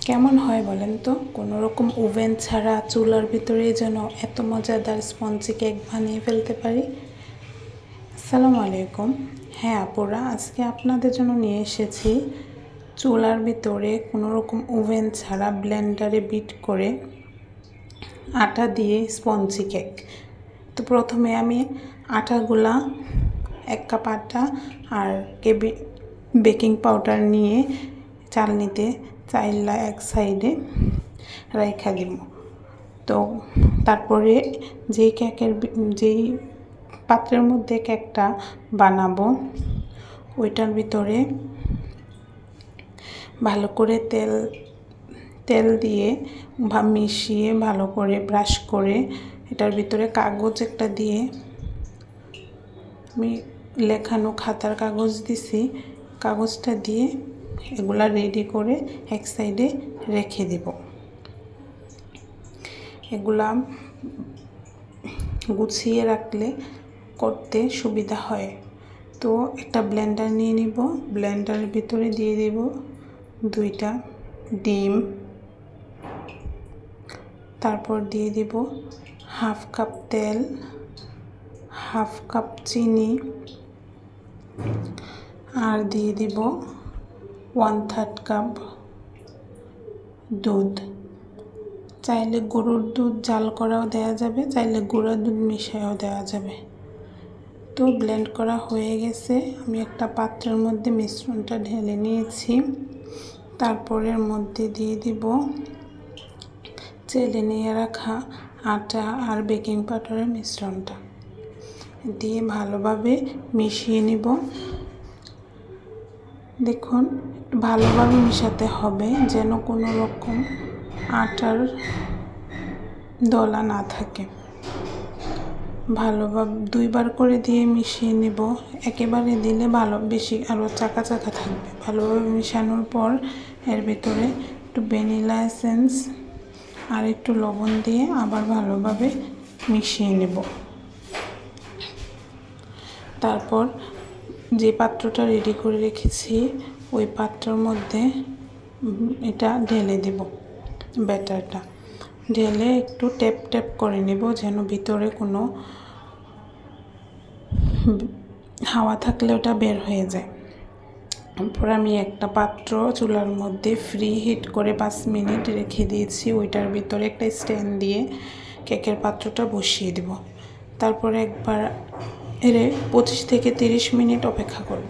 কেমন হয় বলেন তো? কোনো রকম ওভেন ছাড়া চুলার ভিতরেই যেন এত মজাদার স্পঞ্জি কেক বানিয়ে ফেলতে পারি। আসসালামু আলাইকুম। হ্যাঁ আপুরা, আজকে আপনাদের জন্য নিয়ে এসেছি চুলার ভিতরে কোনো রকম ওভেন ছাড়া ব্লেন্ডারে বিট করে আটা দিয়ে স্পঞ্জি কেক। তো প্রথমে আমি আটাগুলা 1 কাপ আটা আর বেকিং পাউডার নিয়ে চালনিতে চাইলা এক সাইডে রাইখা দিব। তো তারপরে যেই পাত্রের মধ্যে কেকটা বানাবো ওইটার ভিতরে ভালো করে তেল দিয়ে মিশিয়ে ভালো করে ব্রাশ করে এটার ভিতরে কাগজ একটা দিয়ে আমি লেখানো খাতার কাগজ দিছি, কাগজটা দিয়ে এগুলা রেডি করে এক সাইডে রেখে দেব। এগুলা গুছিয়ে রাখলে করতে সুবিধা হয়। তো একটা ব্লেন্ডার নিয়ে নিব, ব্লেন্ডারের ভিতরে দিয়ে দেব 2টা ডিম, তারপর দিয়ে দিব 1/2 কাপ তেল, 1/2 কাপ চিনি আর দিয়ে দিব 1/3 কাপ দুধ। চাইলে গরুর দুধ জাল করাও দেওয়া যাবে, চাইলে গুঁড়া দুধ মিশাইও দেওয়া যাবে। তো ব্লেন্ড করা হয়ে গেছে, আমি একটা পাত্রের মধ্যে মিশ্রণটা ঢেলে নিয়েছি। তারপরের মধ্যে দিয়ে দিব চেলে নিয়ে রাখা আটা আর বেকিং পাউডারের মিশ্রণটা দিয়ে ভালোভাবে মিশিয়ে নিব। দেখুন ভালোভাবে মিশাতে হবে যেন কোনো রকম আটার দলা না থাকে। ভালোভাবে 2 বার করে দিয়ে মিশিয়ে নিব, একেবারে দিলে বেশি আরও চাকা থাকবে। ভালোভাবে মিশানোর পর এর ভিতরে একটু ভ্যানিলা এসেন্স আর একটু লবণ দিয়ে আবার ভালোভাবে মিশিয়ে নেব। তারপর যে পাত্রটা রেডি করে রেখেছি ওই পাত্রের মধ্যে এটা ঢেলে দেব। ব্যাটারটা ঢেলে একটু ট্যাপ করে নেব যেন ভিতরে কোনো হাওয়া থাকলে ওটা বের হয়ে যায়। তারপর আমি একটা পাত্র চুলার মধ্যে ফ্রি হিট করে 5 মিনিট রেখে দিয়েছি, ওইটার ভিতরে একটা স্ট্যান্ড দিয়ে কেকের পাত্রটা বসিয়ে দেব। তারপরে একবার 25 থেকে 30 মিনিট অপেক্ষা করব।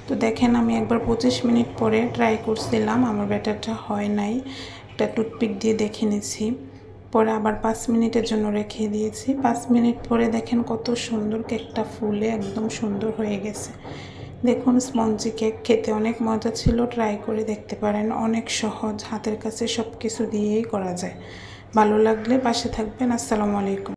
তো দেখেন আমি একবার 25 মিনিট পরে ট্রাই করছিলাম, আমার ব্যাটারটা হয় নাই, একটা টুথপিক দিয়ে দেখে নিয়েছি। পরে আবার 5 মিনিটের জন্য রেখে দিয়েছি। 5 মিনিট পরে দেখেন কত সুন্দর কেকটা ফুলে একদম সুন্দর হয়ে গেছে। দেখুন স্পঞ্জি কেক খেতে অনেক মজা ছিল, ট্রাই করে দেখতে পারেন। অনেক সহজ, হাতের কাছে সব কিছু দিয়েই করা যায়। ভালো লাগলে পাশে থাকবেন। আসসালামু আলাইকুম।